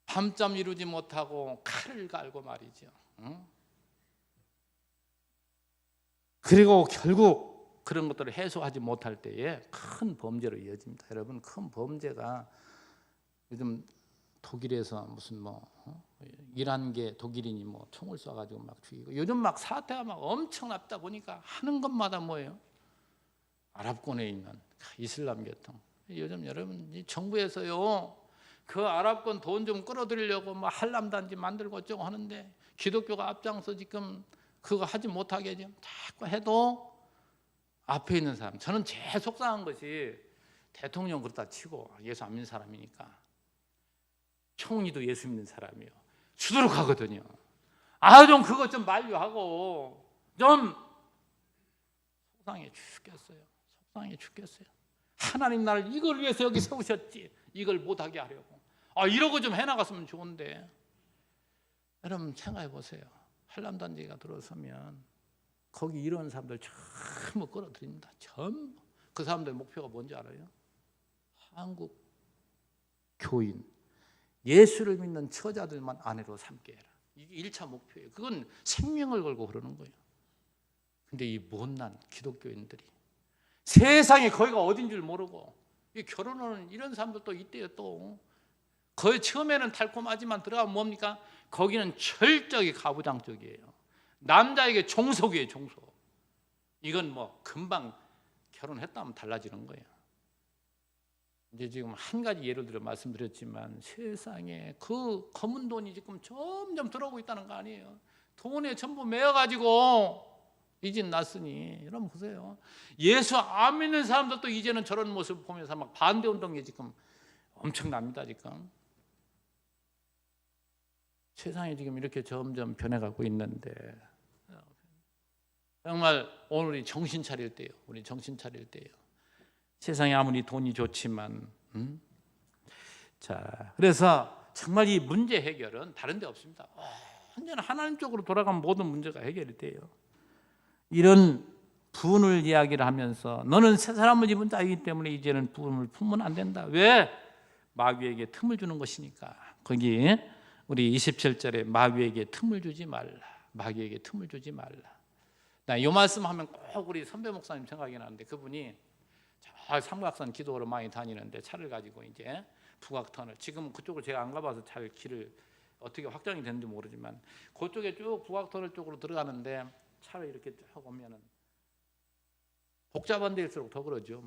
밤잠 이루지 못하고 칼을 갈고 말이죠. 그리고 결국 그런 것들을 해소하지 못할 때에 큰 범죄로 이어집니다. 여러분, 큰 범죄가 요즘 독일에서 무슨 이란계 독일인이 총을 쏴가지고 막 죽이고, 요즘 막 사태가 막 엄청 났다 보니까 하는 것마다 뭐예요? 아랍권에 있는 이슬람 계통. 요즘 여러분 이 정부에서요 그 아랍권 돈 좀 끌어들이려고 한람단지 만들고 어쩌고 하는데, 기독교가 앞장서 지금 그거 하지 못하게 지금 자꾸 해도 앞에 있는 사람, 저는 제일 속상한 것이 대통령 그렇다 치고 예수 안 믿는 사람이니까, 총리도 예수 믿는 사람이요 수두룩하거든요. 좀 그것 좀 만류하고, 좀 속상해 죽겠어요. 속상해 죽겠어요. 하나님 나를 이걸 위해서 여기 세우셨지, 이걸 못하게 하려고. 이러고 좀 해나갔으면 좋은데. 여러분 생각해 보세요. 한람단지가 들어서면 거기 이런 사람들 전부 끌어들입니다. 전부. 그 사람들 목표가 뭔지 알아요? 한국 교인, 예수를 믿는 처자들만 아내로 삼게 해라. 이게 1차 목표예요. 그건 생명을 걸고 그러는 거예요. 근데 이 못난 기독교인들이 세상에 거기가 어딘 줄 모르고 이 결혼하는 이런 사람들도 있대요. 또 거의 처음에는 달콤하지만 들어가면 뭡니까? 거기는 철저히 가부장적이에요. 남자에게 종속이에요. 종속. 이건 금방 결혼했다면 달라지는 거예요. 이제 지금 한 가지 예를 들어 말씀드렸지만, 세상에 그 검은 돈이 지금 점점 들어오고 있다는 거 아니에요. 돈에 전부 매여가지고 이 집 났으니, 여러분 보세요. 예수 안 믿는 사람들도 이제는 저런 모습 보면서 막 반대 운동이 지금 엄청납니다. 지금 세상이 지금 이렇게 점점 변해가고 있는데, 정말 오늘 우리 정신 차릴 때요. 우리 정신 차릴 때요. 세상에 아무리 돈이 좋지만, 자, 그래서 정말 이 문제 해결은 다른 데 없습니다. 완전 하나님 쪽으로 돌아가면 모든 문제가 해결이 돼요. 이런 분을 이야기를 하면서, 너는 새 사람을 입은 자이기 때문에 이제는 분을 품으면 안 된다. 왜? 마귀에게 틈을 주는 것이니까. 거기 우리 27절에 마귀에게 틈을 주지 말라. 마귀에게 틈을 주지 말라. 이 말씀 하면 꼭 우리 선배 목사님 생각이 나는데, 그분이 삼각산 기도로 많이 다니는데 차를 가지고 이제 북악터널, 지금 그쪽을 제가 안 가봐서 잘 길을 어떻게 확정이 됐는지 모르지만 그쪽에 쭉 북악터널 쪽으로 들어가는데, 차를 이렇게 쭉 오면은 복잡한 데일수록 더 그러죠.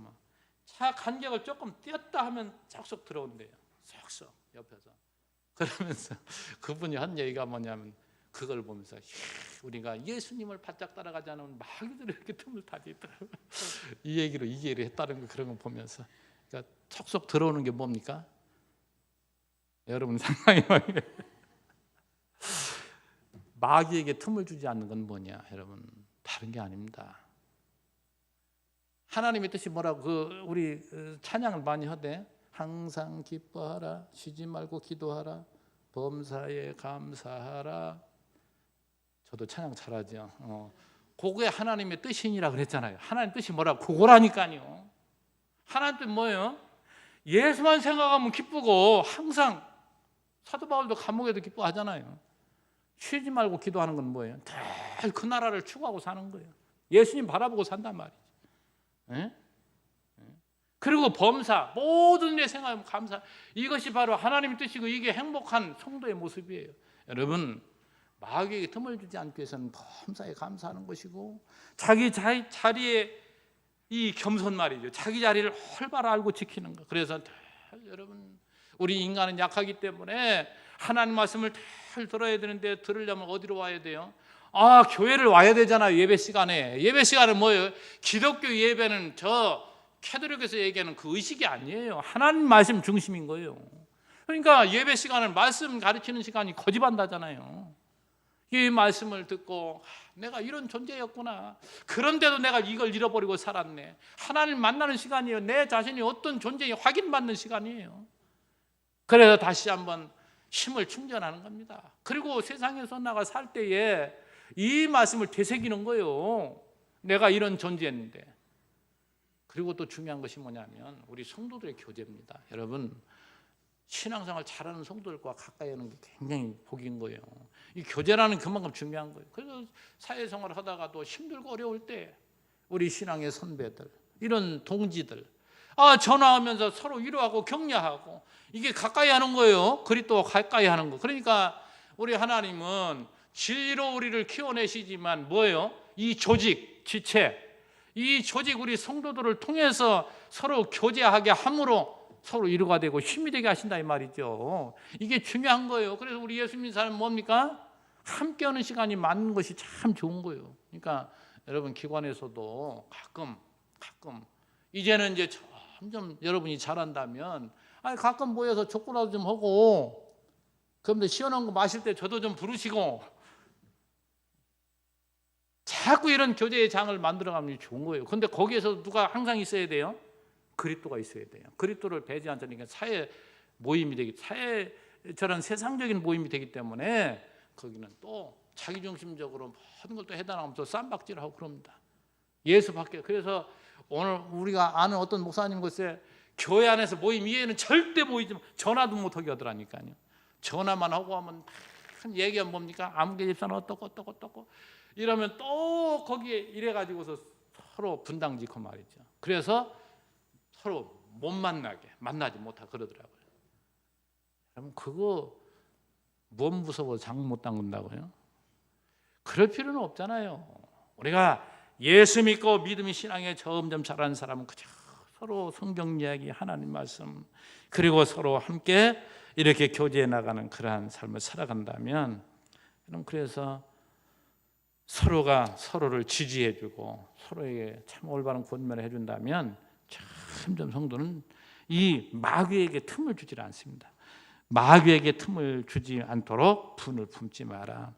차 간격을 조금 띄었다 하면 쏙쏙 들어온대요. 쏙쏙 옆에서. 그러면서 그분이 한 얘기가 뭐냐면, 그걸 보면서 우리가 예수님을 바짝 따라가지 않으면 마귀들이 이렇게 틈을 타지 이 얘기로 이 얘기를 했다는 거, 그런 거 보면서, 그러니까 쏙쏙 들어오는 게 뭡니까? 여러분 상당히 마귀에게 틈을 주지 않는 건 뭐냐? 여러분 다른 게 아닙니다. 하나님의 뜻이 뭐라고 우리 찬양을 많이 하대. 항상 기뻐하라, 쉬지 말고 기도하라, 범사에 감사하라. 저도 찬양 잘하죠. 그게 하나님의 뜻이니라 그랬잖아요. 하나님 뜻이 뭐라고? 그거라니까요. 하나님 뜻 뭐예요? 예수만 생각하면 기쁘고, 항상 사도 바울도 감옥에도 기뻐하잖아요. 쉬지 말고 기도하는 건 뭐예요? 늘 그 나라를 추구하고 사는 거예요. 예수님 바라보고 산단 말이죠. 예? 그리고 범사, 모든 일 생각하면 감사. 이것이 바로 하나님의 뜻이고, 이게 행복한 성도의 모습이에요. 여러분, 마귀에게 틈을 주지 않기 위해서는 범사에 감사하는 것이고, 자기 자리에 이 겸손 말이죠. 자기 자리를 헐바로 알고 지키는 것. 그래서 여러분, 우리 인간은 약하기 때문에 하나님 말씀을 잘 들어야 되는데, 들으려면 어디로 와야 돼요? 교회를 와야 되잖아요. 예배 시간에. 예배 시간은 뭐예요? 기독교 예배는 저 캐톨릭에서 얘기하는 그 의식이 아니에요. 하나님 말씀 중심인 거예요. 그러니까 예배 시간은 말씀 가르치는 시간이 거짓한다잖아요. 이 말씀을 듣고 내가 이런 존재였구나. 그런데도 내가 이걸 잃어버리고 살았네. 하나님 만나는 시간이에요. 내 자신이 어떤 존재인지 확인받는 시간이에요. 그래서 다시 한번 힘을 충전하는 겁니다. 그리고 세상에서 나가 살 때에 이 말씀을 되새기는 거예요. 내가 이런 존재였는데. 그리고 또 중요한 것이 뭐냐면 우리 성도들의 교제입니다. 여러분, 신앙생활 잘하는 성도들과 가까이 하는 게 굉장히 복인 거예요. 이 교제라는 그만큼 중요한 거예요. 그래서 사회생활을 하다가도 힘들고 어려울 때 우리 신앙의 선배들, 이런 동지들 전화하면서 서로 위로하고 격려하고, 이게 가까이 하는 거예요. 그리스도와 가까이 하는 거. 그러니까 우리 하나님은 진리로 우리를 키워내시지만 뭐예요? 이 조직, 지체, 이 조직 우리 성도들을 통해서 서로 교제하게 함으로 서로 위로가 되고 힘이 되게 하신다 이 말이죠. 이게 중요한 거예요. 그래서 우리 예수 믿는 사람은 뭡니까? 함께하는 시간이 많은 것이 참 좋은 거예요. 그러니까 여러분, 기관에서도 가끔 이제는 이제 점점 여러분이 잘한다면 가끔 모여서 족구라도 좀 하고, 그런데 시원한 거 마실 때 저도 좀 부르시고, 자꾸 이런 교제의 장을 만들어가면 좋은 거예요. 그런데 거기에서 누가 항상 있어야 돼요? 그리스도가 있어야 돼요. 그리스도를 배제한 자니까 사회 모임이 되기, 사회 저런 세상적인 모임이 되기 때문에 거기는 또 자기중심적으로 모든 걸 또 해당하면서 쌈박질하고 그럽니다. 예수밖에. 그래서 오늘 우리가 아는 어떤 목사님 곳에 교회 안에서 모임 이외에는 절대 모이지, 전화도 못하게 하더라니까요. 전화만 하고 하면 큰 얘기하면 뭡니까? 아무개 집사는 어떻고 이러면 또 거기에 이래가지고서 서로 분당짓고 말이죠. 그래서 서로 못 만나지 못하고 그러더라고요. 여러분, 그거 뭔 무서워 장 못 담근다고요? 그럴 필요는 없잖아요. 우리가 예수 믿고 믿음이 신앙에 점점 자라는 사람은 그저 서로 성경 이야기, 하나님 말씀, 그리고 서로 함께 이렇게 교제해 나가는 그러한 삶을 살아간다면, 그래서 서로가 서로를 지지해주고 서로에게 참 올바른 권면을 해준다면 점점 성도는 이 마귀에게 틈을 주지 않습니다. 마귀에게 틈을 주지 않도록 분을 품지 마라.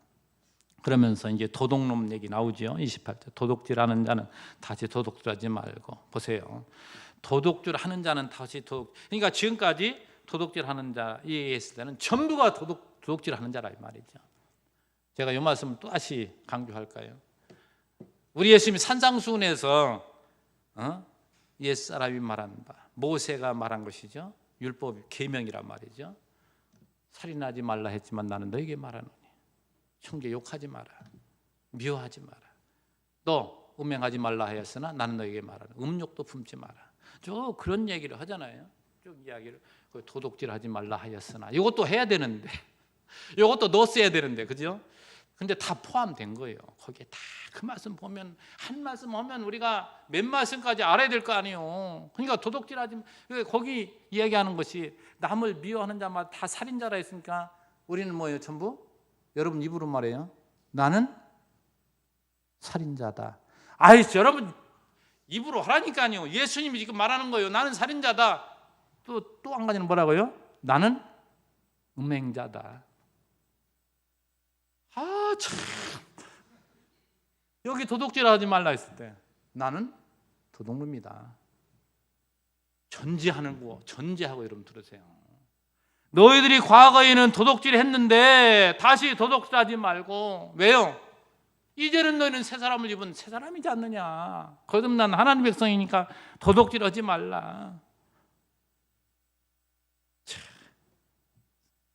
그러면서 이제 도둑놈 얘기 나오죠. 28절. 도둑질하는 자는 다시 도둑질하지 말고. 보세요. 도둑질하는 자는 다시 그러니까 지금까지 도둑질하는 자 얘기했을 때는 전부가 도둑질하는 자라 이 말이죠. 제가 이 말씀을 또 다시 강조할까요? 우리 예수님이 산상수훈에서 옛사람이 말한 바, 모세가 말한 것이죠. 율법 계명이란 말이죠. 살인하지 말라 했지만 나는 너에게 말하노니 형제 욕하지 마라, 미워하지 마라. 너 음행하지 말라 하였으나 나는 너에게 말하노니 음욕도 품지 마라. 저 그런 얘기를 하잖아요. 쭉 이야기를. 도둑질하지 말라 하였으나 이것도 해야 되는데, 이것도 넣었어야 되는데, 그죠? 근데 다 포함된 거예요. 거기에 다 그 말씀 보면, 한 말씀 하면 우리가 몇 말씀까지 알아야 될 거 아니에요. 그러니까 도둑질하지, 거기 이야기하는 것이 남을 미워하는 자마다 다 살인자라 했으니까 우리는 뭐예요? 전부 여러분 입으로 말해요. 나는 살인자다. 여러분 입으로 하라니까요. 예수님이 지금 말하는 거예요. 나는 살인자다. 또 한 가지는 뭐라고요? 나는 음행자다. 참. 여기 도둑질하지 말라 했을 때 나는 도둑놈이다. 전제하고 여러분 들으세요. 너희들이 과거에는 도둑질 했는데 다시 도둑질하지 말고. 왜요? 이제는 너희는 새 사람을 입은 새 사람이지 않느냐. 거듭난 하나님 백성이니까 도둑질하지 말라.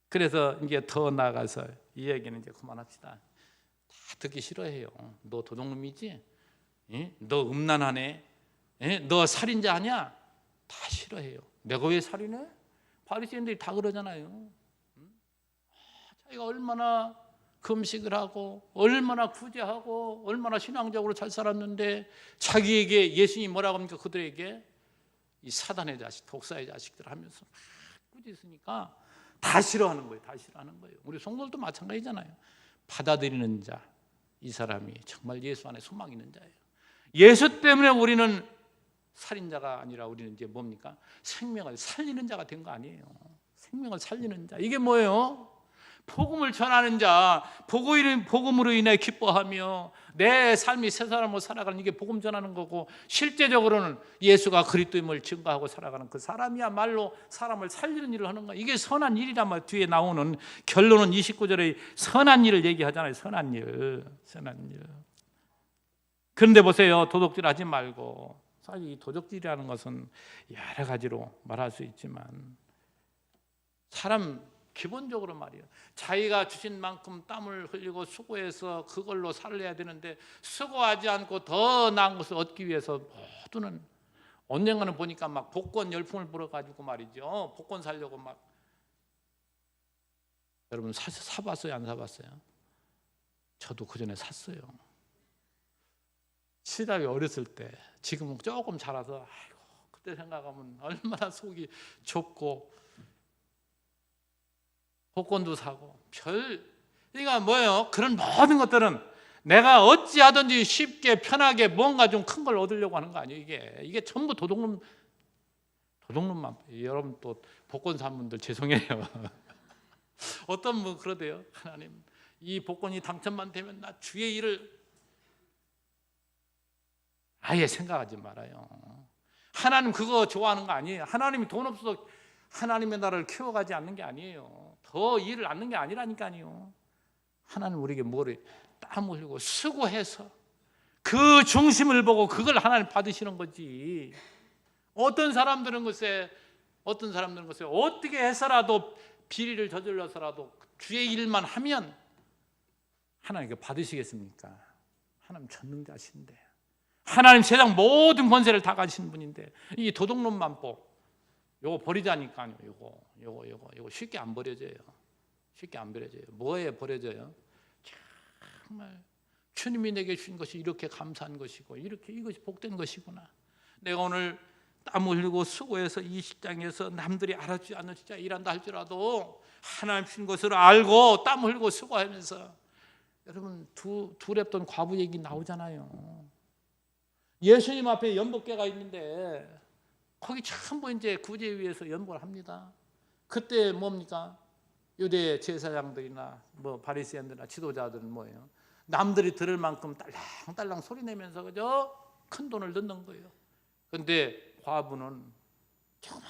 그래서 이제 더 나아가서 이 얘기는 이제 그만합시다. 다 듣기 싫어해요. 너 도둑놈이지? 너 음란하네? 너 살인자 아니야? 다 싫어해요. 내가 왜 살인해? 바리새인들이 다 그러잖아요. 자기가 얼마나 금식을 하고 얼마나 구제하고 얼마나 신앙적으로 잘 살았는데 자기에게 예수님이 뭐라고 합니까? 그들에게 이 사단의 자식, 독사의 자식들 하면서 막 꾸짖으니까 다 싫어하는 거예요. 다 싫어하는 거예요. 우리 성도들도 마찬가지잖아요. 받아들이는 자, 이 사람이 정말 예수 안에 소망 있는 자예요. 예수 때문에 우리는 살인자가 아니라 우리는 이제 뭡니까? 생명을 살리는 자가 된 거 아니에요. 생명을 살리는 자. 이게 뭐예요? 복음을 전하는 자, 복음으로 인해 기뻐하며 내 삶이 새 사람으로 살아가는, 이게 복음 전하는 거고, 실제적으로는 예수가 그리스도임을 증거하고 살아가는 그 사람이야말로 사람을 살리는 일을 하는 거야. 이게 선한 일이란 말. 뒤에 나오는 결론은 29절에 선한 일을 얘기하잖아요. 선한 일. 그런데 보세요. 도둑질하지 말고 사실 이 도적질이라는 것은 여러 가지로 말할 수 있지만 사람 기본적으로 말이에요. 자기가 주신 만큼 땀을 흘리고 수고해서 그걸로 살려야 되는데 수고하지 않고 더 나은 것을 얻기 위해서 모두는 언젠가는 보니까 막 복권 열풍을 불어가지고 말이죠. 복권 사려고 막 여러분 사봤어요? 안 사봤어요? 저도 그 전에 샀어요. 시작이 어렸을 때, 지금은 조금 자라서 아이고 그때 생각하면 얼마나 속이 좁고 복권도 사고 그러니까 뭐예요? 그런 모든 것들은 내가 어찌하든지 쉽게 편하게 뭔가 좀 큰 걸 얻으려고 하는 거 아니에요. 이게 전부 도둑놈만. 여러분 또 복권 산 분들 죄송해요. 어떤 분 그러대요. 하나님 이 복권이 당첨만 되면 나 주의 일을 아예 생각하지 말아요. 하나님 그거 좋아하는 거 아니에요. 하나님이 돈 없어서 하나님의 나라를 키워가지 않는 게 아니에요. 더 일을 않는 게 아니라니까요. 하나님 우리에게 뭐를 땀 흘리고 수고해서 그 중심을 보고 그걸 하나님 받으시는 거지. 어떤 사람들은 글쎄 어떻게 해서라도 비리를 저질러서라도 주의 일만 하면 하나님께 받으시겠습니까? 하나님 전능자신데, 하나님 세상 모든 권세를 다 가지신 분인데 이 도둑놈 만법 요거 버리자니까요. 요거 쉽게 안 버려져요. 쉽게 안 버려져요. 뭐에 버려져요? 정말 주님이 내게 주신 것이 이렇게 감사한 것이고 이것이 복된 것이구나. 내가 오늘 땀 흘리고 수고해서 이 직장에서 남들이 알아주지 않는 직장에 일한다 할지라도 하나님 주신 것을 알고 땀 흘리고 수고하면서, 여러분 두 랩돈 과부 얘기 나오잖아요. 예수님 앞에 연복궤가 있는데 거기 전부 이제 구제 위에서 연복을 합니다. 그때 뭡니까? 유대 제사장들이나 뭐 바리새인들이나 지도자들은 뭐예요? 남들이 들을 만큼 딸랑딸랑 소리 내면서 그저 큰 돈을 넣는 거예요. 그런데 과부는 정말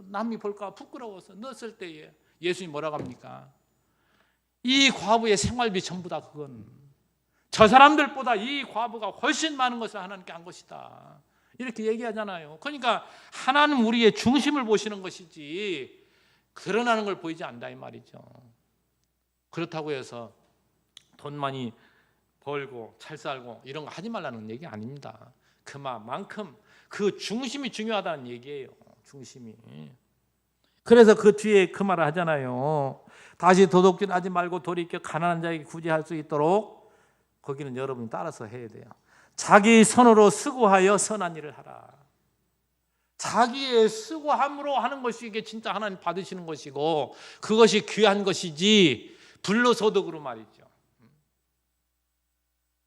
남이 볼까 부끄러워서 넣었을 때에 예수님이 뭐라고 합니까? 이 과부의 생활비 전부 다 그건 저 사람들보다 이 과부가 훨씬 많은 것을 하나님께 한 것이다. 이렇게 얘기하잖아요. 그러니까 하나님 우리의 중심을 보시는 것이지 드러나는 걸 보이지 않는다 이 말이죠. 그렇다고 해서 돈 많이 벌고 잘 살고 이런 거 하지 말라는 얘기 아닙니다. 그만큼 그 중심이 중요하다는 얘기예요. 중심이. 그래서 그 뒤에 그 말을 하잖아요. 다시 도둑질하지 말고 돌이켜 가난한 자에게 구제할 수 있도록 거기는 여러분이 따라서 해야 돼요. 자기 손으로 수고하여 선한 일을 하라. 자기의 수고함으로 하는 것이 이게 진짜 하나님 받으시는 것이고 그것이 귀한 것이지 불로소득으로 말이죠.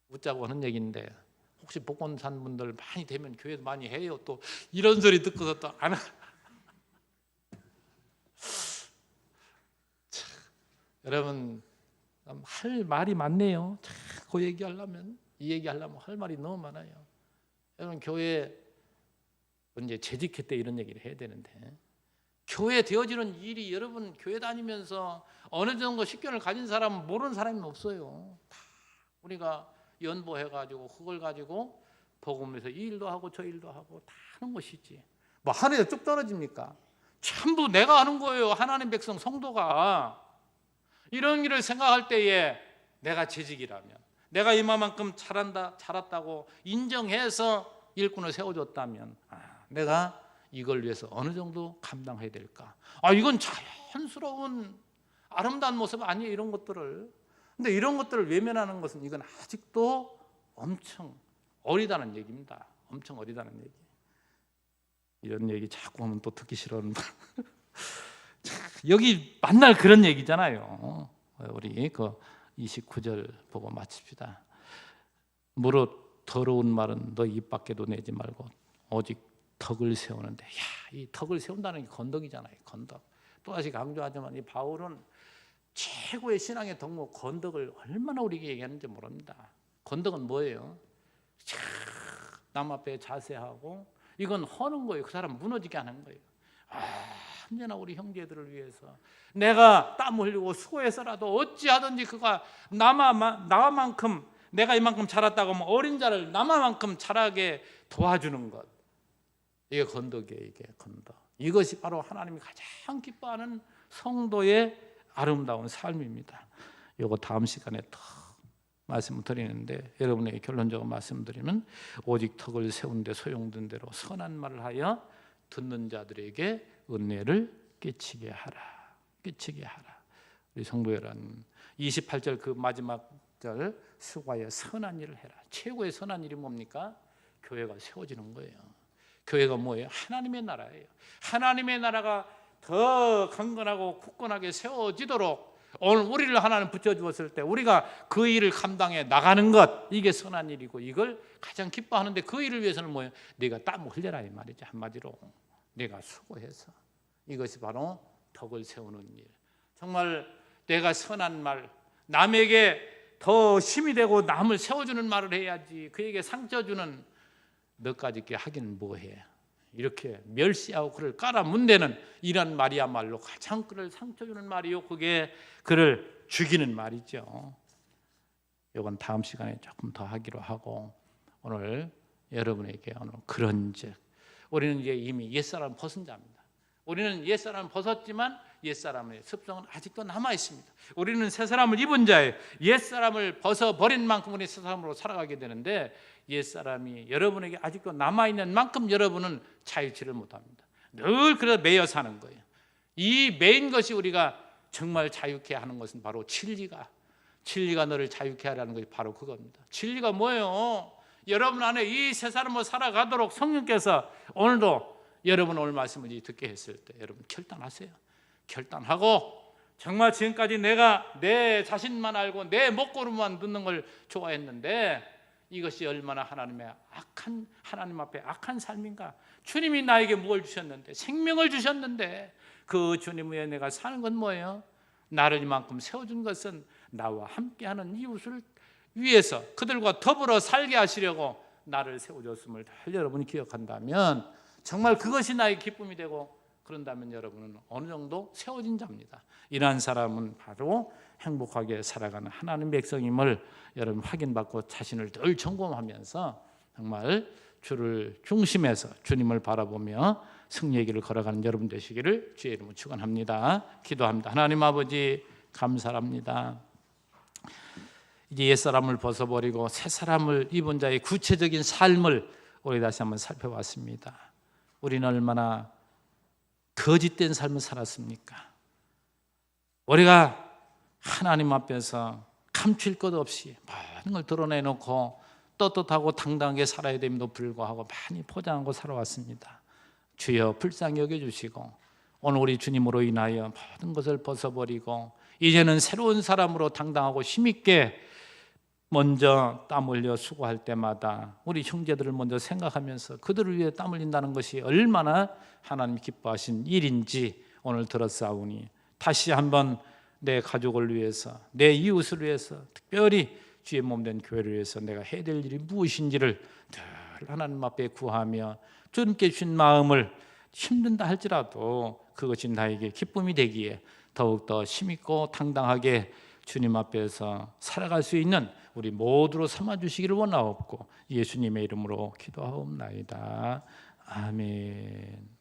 웃자고 하는 얘기인데 혹시 복권 산 분들 많이 되면 교회도 많이 해요. 또 이런 소리 듣고서 또 안 여러분 할 말이 많네요. 그 얘기하려면 이 얘기하려면 할 말이 너무 많아요. 여러분 교회 이제 재직회 때 이런 얘기를 해야 되는데 교회 되어지는 일이 여러분 교회 다니면서 어느 정도 식견을 가진 사람은 모르는 사람이 없어요. 다 우리가 연보해가지고 그걸 가지고 복음에서 이 일도 하고 저 일도 하고 다 하는 것이지. 뭐 하늘에 뚝 떨어집니까? 전부 내가 하는 거예요. 하나님 백성 성도가 이런 일을 생각할 때에 내가 재직이라면 내가 이만큼 잘했다고 인정해서 일꾼을 세워줬다면 내가 이걸 위해서 어느 정도 감당해야 될까? 이건 자연스러운 아름다운 모습 아니에요. 이런 것들을. 근데 이런 것들을 외면하는 것은 이건 아직도 엄청 어리다는 얘기입니다. 엄청 어리다는 얘기. 이런 얘기 자꾸 하면 또 듣기 싫어하는 여기 만날 그런 얘기잖아요. 우리 그 29절 보고 마칩시다. 무릇 더러운 말은 너 입 밖에도 내지 말고 오직 덕을 세우는데, 이 덕을 세운다는 게 건덕이잖아요. 건덕. 또다시 강조하지만 이 바울은 최고의 신앙의 덕목 건덕을 얼마나 우리에게 얘기하는지 모릅니다. 건덕은 뭐예요? 남 앞에 자세하고 이건 허는 거예요. 그 사람 무너지게 하는 거예요. 언제나 우리 형제들을 위해서 내가 땀 흘리고 수고해서라도 어찌하든지 그가 나만큼 내가 이만큼 자랐다고 하면 어린 자를 나만큼 자라게 도와주는 것, 이게 건덕이에요. 이게 건덕. 이것이 바로 하나님이 가장 기뻐하는 성도의 아름다운 삶입니다. 이거 다음 시간에 더 말씀을 드리는데, 여러분에게 결론적으로 말씀드리면, 오직 덕을 세운 데 소용된 대로 선한 말을 하여 듣는 자들에게 은혜를 끼치게 하라. 끼치게 하라. 우리 성도 여러분, 28절 그 마지막 절, 수고하여 선한 일을 해라. 최고의 선한 일이 뭡니까? 교회가 세워지는 거예요. 교회가 뭐예요? 하나님의 나라예요. 하나님의 나라가 더 강건하고 굳건하게 세워지도록 오늘 우리를 하나님 붙여주었을 때 우리가 그 일을 감당해 나가는 것, 이게 선한 일이고, 이걸 가장 기뻐하는데, 그 일을 위해서는 뭐예요? 네가 땀을 흘려라 이 말이죠. 한마디로 내가 수고해서. 이것이 바로 덕을 세우는 일. 정말 내가 선한 말, 남에게 더 힘이 되고 남을 세워주는 말을 해야지, 그에게 상처 주는 너까지 이렇게 하기는 뭐해. 이렇게 멸시하고 그를 깔아문대는 이런 말이야말로 가장 그를 상처 주는 말이요, 그게 그를 죽이는 말이죠. 이건 다음 시간에 조금 더 하기로 하고, 오늘 여러분에게 오늘 그런즉, 우리는 이제 이미 옛사람 벗은 자입니다. 우리는 옛사람 벗었지만 옛사람의 습성은 아직도 남아 있습니다. 우리는 새사람을 입은 자예요. 옛사람을 벗어버린 만큼 우리 새사람으로 살아가게 되는데, 옛사람이 여러분에게 아직도 남아있는 만큼 여러분은 자유치를 못합니다. 늘 그래서 매여 사는 거예요. 이 매인 것이 우리가 정말 자유케 하는 것은 바로 진리가 너를 자유케 하라는 것이 바로 그겁니다. 진리가 뭐예요? 여러분 안에 이 새사람으로 살아가도록 성령께서 오늘도 여러분 오늘 말씀을 듣게 했을 때 여러분 결단하세요. 결단하고, 정말 지금까지 내가 내 자신만 알고 내 먹고름만 듣는 걸 좋아했는데, 이것이 얼마나 하나님 앞에 악한 삶인가. 주님이 나에게 뭘 주셨는데, 생명을 주셨는데, 그 주님 위에 내가 사는 건 뭐예요? 나를 이만큼 세워준 것은 나와 함께하는 이웃을 위해서, 그들과 더불어 살게 하시려고 나를 세워줬음을 여러분이 기억한다면, 정말 그것이 나의 기쁨이 되고, 그런다면 여러분은 어느 정도 세워진 자입니다. 이러한 사람은 바로 행복하게 살아가는 하나님 백성임을 여러분 확인받고 자신을 늘 점검하면서 정말 주를 중심에서 주님을 바라보며 승리의 길을 걸어가는 여러분 되시기를 주의 이름으로 축원합니다. 기도합니다. 하나님 아버지, 감사합니다. 이제 옛사람을 벗어버리고 새사람을 입은 자의 구체적인 삶을 우리 다시 한번 살펴봤습니다. 우리는 얼마나 거짓된 삶을 살았습니까? 우리가 하나님 앞에서 감출 것 없이 모든 걸 드러내놓고 떳떳하고 당당하게 살아야 됨에도 불구하고 많이 포장하고 살아왔습니다. 주여 불쌍히 여겨주시고, 오늘 우리 주님으로 인하여 모든 것을 벗어버리고 이제는 새로운 사람으로 당당하고 힘있게 먼저 땀 흘려 수고할 때마다 우리 형제들을 먼저 생각하면서 그들을 위해 땀 흘린다는 것이 얼마나 하나님 기뻐하신 일인지 오늘 들었사오니, 다시 한번 내 가족을 위해서, 내 이웃을 위해서, 특별히 주의 몸된 교회를 위해서 내가 해야 될 일이 무엇인지를 늘 하나님 앞에 구하며, 주님께 주신 마음을 힘든다 할지라도 그것이 나에게 기쁨이 되기에 더욱더 힘있고 당당하게 주님 앞에서 살아갈 수 있는 우리 모두로 삼아주시기를 원하옵고 예수님의 이름으로 기도하옵나이다. 아멘.